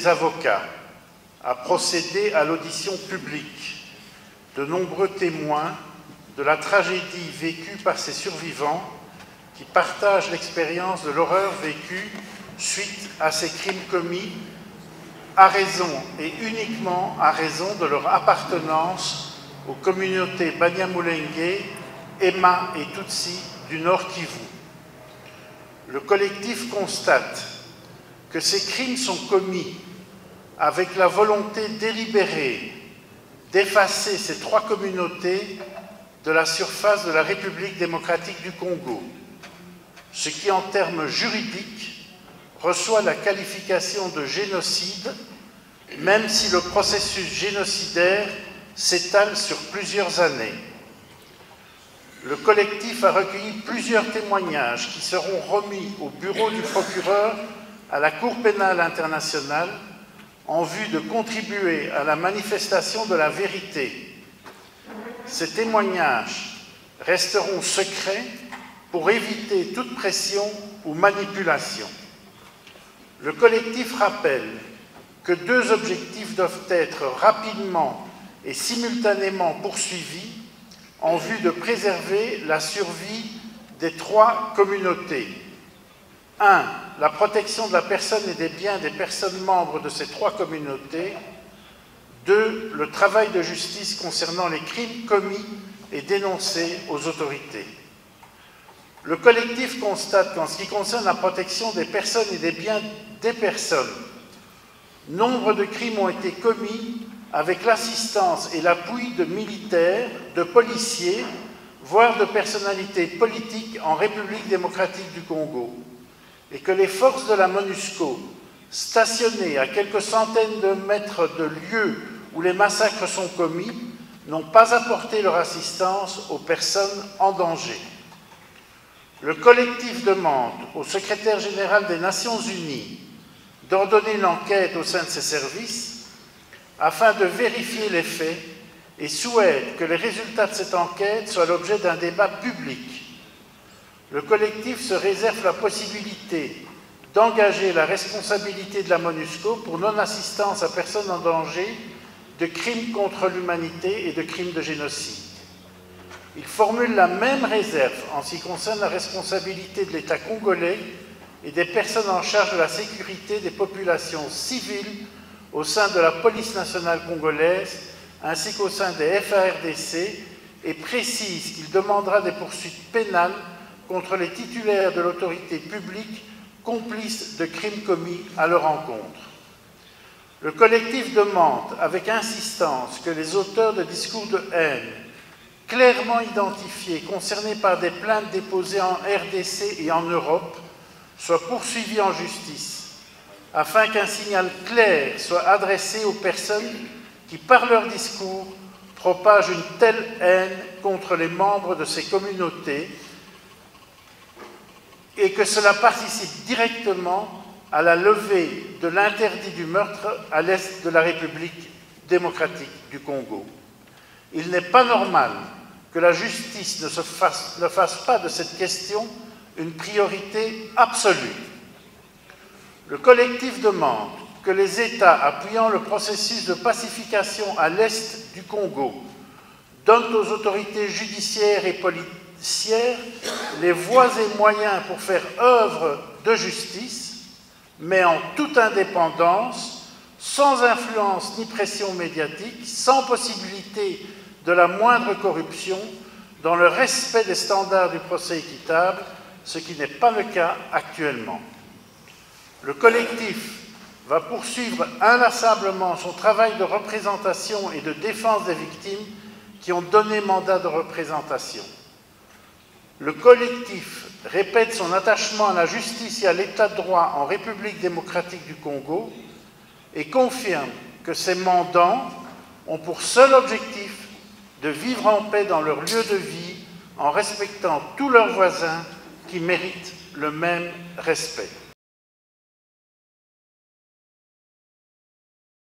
des avocats a procédé à l'audition publique de nombreux témoins de la tragédie vécue par ces survivants qui partagent l'expérience de l'horreur vécue suite à ces crimes commis à raison et uniquement à raison de leur appartenance aux communautés Banyamulenge, Emma et Tutsi du Nord Kivu. Le collectif constate que ces crimes sont commis avec la volonté délibérée d'effacer ces trois communautés de la surface de la République démocratique du Congo, ce qui, en termes juridiques, reçoit la qualification de génocide, même si le processus génocidaire s'étale sur plusieurs années. Le collectif a recueilli plusieurs témoignages qui seront remis au bureau du procureur à la Cour pénale internationale en vue de contribuer à la manifestation de la vérité. Ces témoignages resteront secrets pour éviter toute pression ou manipulation. Le collectif rappelle que deux objectifs doivent être rapidement et simultanément poursuivis en vue de préserver la survie des trois communautés. 1. La protection de la personne et des biens des personnes membres de ces trois communautés. 2. Le travail de justice concernant les crimes commis et dénoncés aux autorités. Le collectif constate qu'en ce qui concerne la protection des personnes et des biens des personnes, nombre de crimes ont été commis avec l'assistance et l'appui de militaires, de policiers, voire de personnalités politiques en République démocratique du Congo, et que les forces de la MONUSCO, stationnées à quelques centaines de mètres de lieux où les massacres sont commis, n'ont pas apporté leur assistance aux personnes en danger. Le collectif demande au secrétaire général des Nations Unies d'ordonner une enquête au sein de ses services afin de vérifier les faits et souhaite que les résultats de cette enquête soient l'objet d'un débat public. Le collectif se réserve la possibilité d'engager la responsabilité de la MONUSCO pour non-assistance à personne en danger de crimes contre l'humanité et de crimes de génocide. Il formule la même réserve en ce qui concerne la responsabilité de l'État congolais et des personnes en charge de la sécurité des populations civiles au sein de la police nationale congolaise ainsi qu'au sein des FARDC et précise qu'il demandera des poursuites pénales contre les titulaires de l'autorité publique complices de crimes commis à leur encontre. Le collectif demande avec insistance que les auteurs de discours de haine clairement identifiés, concernés par des plaintes déposées en RDC et en Europe, soient poursuivis en justice, afin qu'un signal clair soit adressé aux personnes qui, par leur discours, propagent une telle haine contre les membres de ces communautés et que cela participe directement à la levée de l'interdit du meurtre à l'est de la République démocratique du Congo. Il n'est pas normal que la justice ne fasse pas de cette question une priorité absolue. Le collectif demande que les États appuyant le processus de pacification à l'est du Congo donnent aux autorités judiciaires et policières les voies et moyens pour faire œuvre de justice, mais en toute indépendance, sans influence ni pression médiatique, sans possibilité de la moindre corruption, dans le respect des standards du procès équitable, ce qui n'est pas le cas actuellement. Le collectif va poursuivre inlassablement son travail de représentation et de défense des victimes qui ont donné mandat de représentation. Le collectif répète son attachement à la justice et à l'état de droit en République démocratique du Congo et confirme que ses mandants ont pour seul objectif de vivre en paix dans leur lieu de vie en respectant tous leurs voisins qui méritent le même respect.